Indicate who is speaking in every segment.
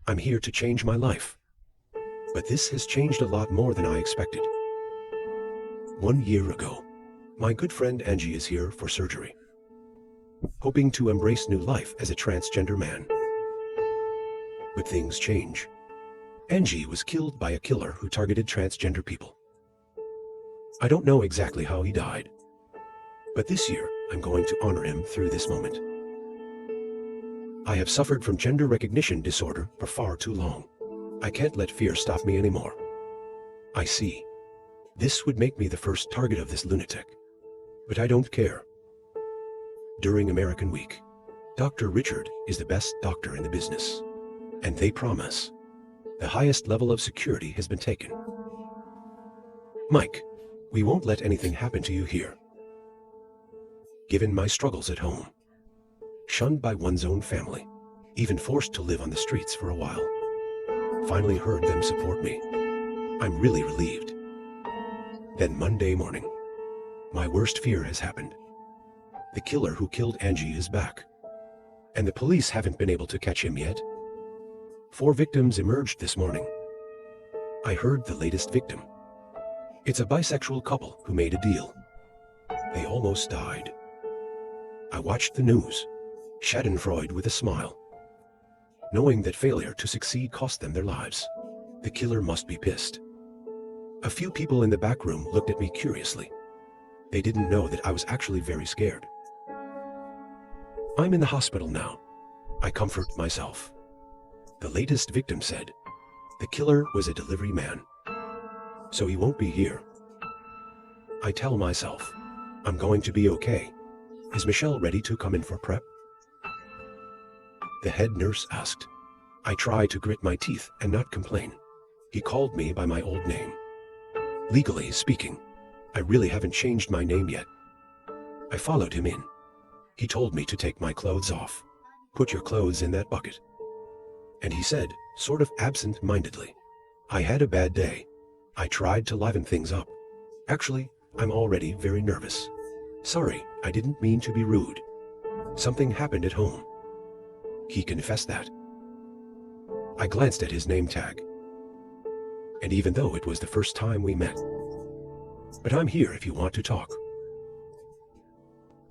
Speaker 1: I'm here to change my life. But this has changed a lot more than I expected. 1 year ago, my good friend Angie is here for surgery, hoping to embrace new life as a transgender man. But things change. Angie was killed by a killer who targeted transgender people. I don't know exactly how he died, but this year I'm going to honor him through this moment. I have suffered from gender recognition disorder for far too long. I can't let fear stop me anymore. I see. This would make me the first target of this lunatic, but I don't care. During American Week, Dr. Richard is the best doctor in the business, and they promise the highest level of security has been taken. Mike, we won't let anything happen to you here. Given my struggles at home, shunned by one's own family, even forced to live on the streets for a while, finally heard them support me. I'm really relieved. Then Monday morning, my worst fear has happened. The killer who killed Angie is back, and the police haven't been able to catch him yet. 4 victims emerged this morning. I heard the latest victim. It's a bisexual couple who made a deal. They almost died. I watched the news, schadenfreude with a smile, knowing that failure to succeed cost them their lives. The killer must be pissed. A few people in the back room looked at me curiously. They didn't know that I was actually very scared. I'm in the hospital now. I comfort myself. The latest victim said the killer was a delivery man, so he won't be here. I tell myself, I'm going to be okay. Is Michelle ready to come in for prep? The head nurse asked. I try to grit my teeth and not complain. He called me by my old name. Legally speaking, I really haven't changed my name yet. I followed him in. He told me to take my clothes off. Put your clothes in that bucket. And he said, sort of absent-mindedly, I had a bad day. I tried to liven things up. Actually, I'm already very nervous. Sorry, I didn't mean to be rude. Something happened at home. He confessed that. I glanced at his name tag. And even though it was the first time we met, but I'm here if you want to talk.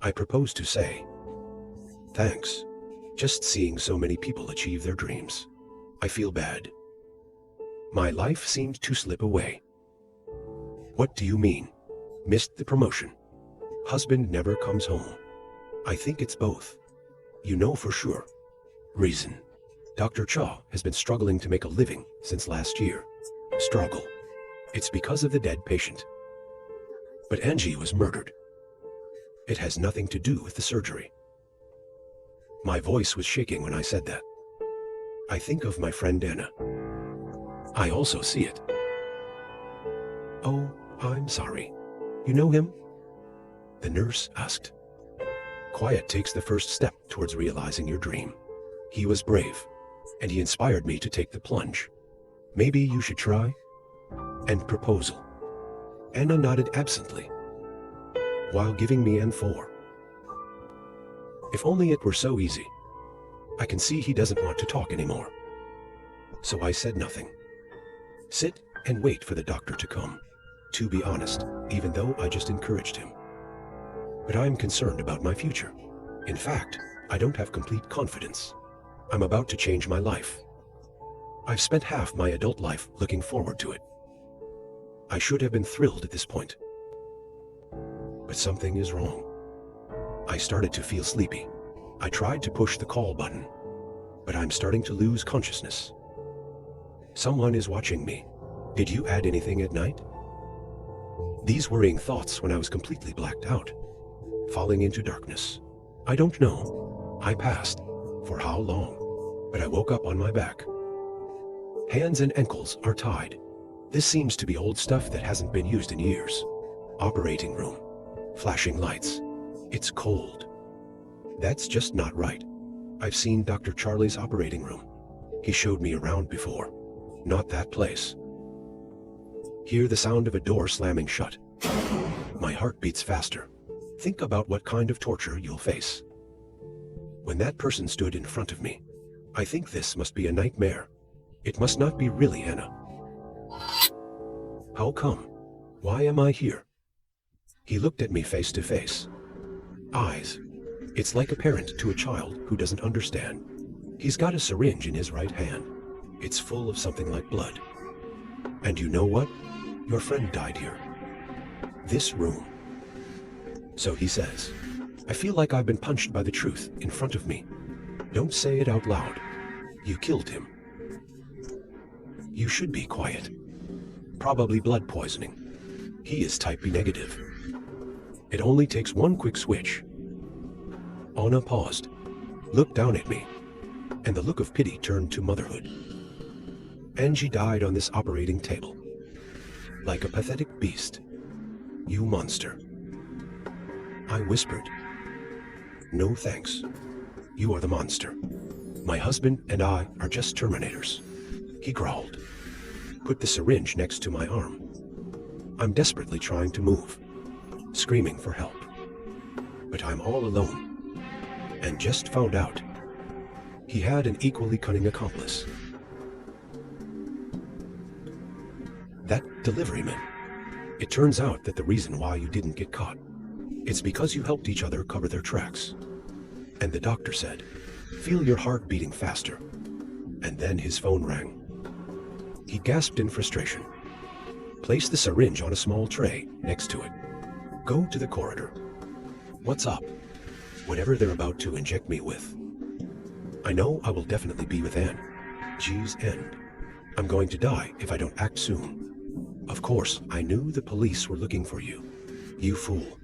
Speaker 1: I proposed to say, thanks. Just seeing so many people achieve their dreams, I feel bad. My life seemed to slip away. What do you mean? Missed the promotion? Husband never comes home. I think it's both. You know for sure. Reason. Dr. Cha has been struggling to make a living since last year. Struggle. It's because of the dead patient. But Angie was murdered. It has nothing to do with the surgery. My voice was shaking when I said that. I think of my friend Anna. I also see it. Oh, I'm sorry. You know him? The nurse asked. Quiet takes the first step towards realizing your dream. He was brave, and he inspired me to take the plunge. Maybe you should try? And proposal. Anna nodded absently, while giving me an 4. If only it were so easy. I can see he doesn't want to talk anymore. So I said nothing. Sit and wait for the doctor to come. To be honest, even though I just encouraged him. But I'm concerned about my future. In fact, I don't have complete confidence. I'm about to change my life. I've spent half my adult life looking forward to it. I should have been thrilled at this point. But something is wrong. I started to feel sleepy. I tried to push the call button, but I'm starting to lose consciousness. Someone is watching me. Did you add anything at night? These worrying thoughts when I was completely blacked out, falling into darkness. I don't know. I passed. For how long? But I woke up on my back. Hands and ankles are tied. This seems to be old stuff that hasn't been used in years. Operating room. Flashing lights. It's cold. That's just not right. I've seen Dr. Charlie's operating room. He showed me around before. Not that place. Hear the sound of a door slamming shut. My heart beats faster. Think about what kind of torture you'll face. When that person stood in front of me, I think this must be a nightmare. It must not be really Anna. How come? Why am I here? He looked at me face to face. Eyes. It's like a parent to a child who doesn't understand. He's got a syringe in his right hand. It's full of something like blood. And you know what? Your friend died here. This room. So he says, I feel like I've been punched by the truth in front of me. Don't say it out loud. You killed him. You should be quiet. Probably blood poisoning. He is type B negative. It only takes one quick switch. Anna paused, looked down at me, and the look of pity turned to motherhood. Angie died on this operating table. Like a pathetic beast. You monster. I whispered. No thanks. You are the monster. My husband and I are just Terminators. He growled. Put the syringe next to my arm. I'm desperately trying to move, screaming for help. But I'm all alone. And just found out. He had an equally cunning accomplice. That deliveryman. It turns out that the reason why you didn't get caught, it's because you helped each other cover their tracks. And the doctor said, feel your heart beating faster. And then his phone rang. He gasped in frustration. Place the syringe on a small tray next to it. Go to the corridor. What's up? Whatever they're about to inject me with. I know I will definitely be with Anne. G's end. I'm going to die if I don't act soon. Of course, I knew the police were looking for you. You fool.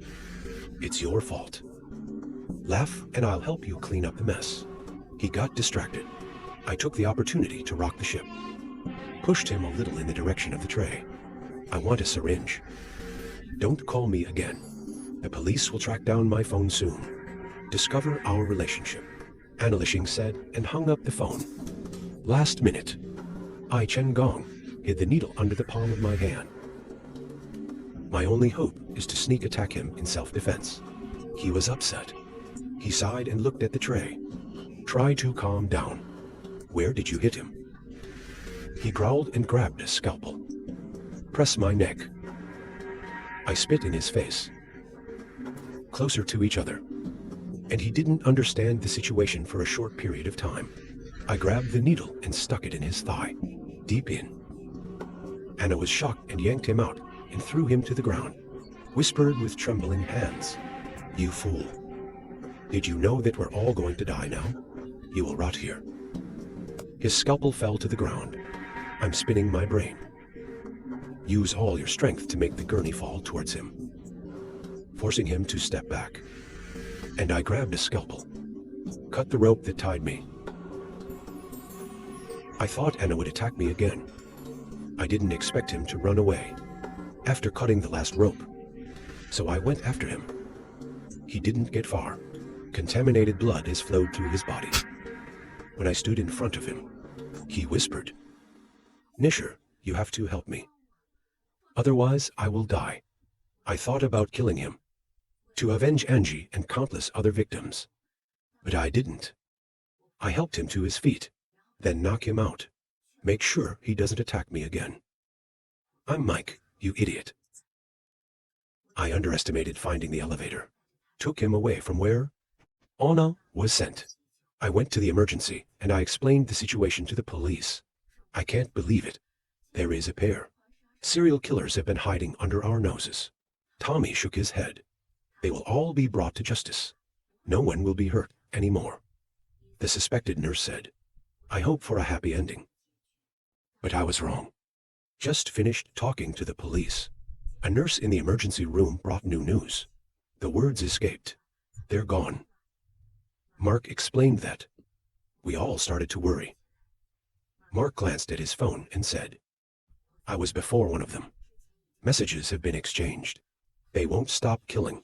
Speaker 1: It's your fault. Laugh and I'll help you clean up the mess. He got distracted. I took the opportunity to rock the ship. Pushed him a little in the direction of the tray. I want a syringe. Don't call me again. The police will track down my phone soon. Discover our relationship. Anna Lishing said and hung up the phone. Last minute. I Chen Gong hid the needle under the palm of my hand. My only hope is to sneak attack him in self-defense. He was upset. He sighed and looked at the tray. Try to calm down. Where did you hit him? He growled and grabbed a scalpel. Press my neck. I spit in his face. Closer to each other. And he didn't understand the situation for a short period of time. I grabbed the needle and stuck it in his thigh, deep in. Anna was shocked and yanked him out and threw him to the ground, whispered with trembling hands, You fool. Did you know that we're all going to die now? You will rot here. His scalpel fell to the ground. I'm spinning my brain. Use all your strength to make the gurney fall towards him, forcing him to step back. And I grabbed a scalpel, cut the rope that tied me. I thought Anna would attack me again. I didn't expect him to run away after cutting the last rope, so I went after him. He didn't get far. Contaminated blood has flowed through his body. When I stood in front of him, he whispered, Nisher, you have to help me. Otherwise, I will die. I thought about killing him, to avenge Angie and countless other victims. But I didn't. I helped him to his feet, then knock him out. Make sure he doesn't attack me again. I'm Mike, you idiot. I underestimated finding the elevator. Took him away from where Anna was sent. I went to the emergency and I explained the situation to the police. I can't believe it. There is a pair. Serial killers have been hiding under our noses. Tommy shook his head. They will all be brought to justice. No one will be hurt anymore. The suspected nurse said, I hope for a happy ending. But I was wrong. Just finished talking to the police. A nurse in the emergency room brought new news. The words escaped. They're gone. Mark explained that. We all started to worry. Mark glanced at his phone and said, I was before one of them. Messages have been exchanged. They won't stop killing.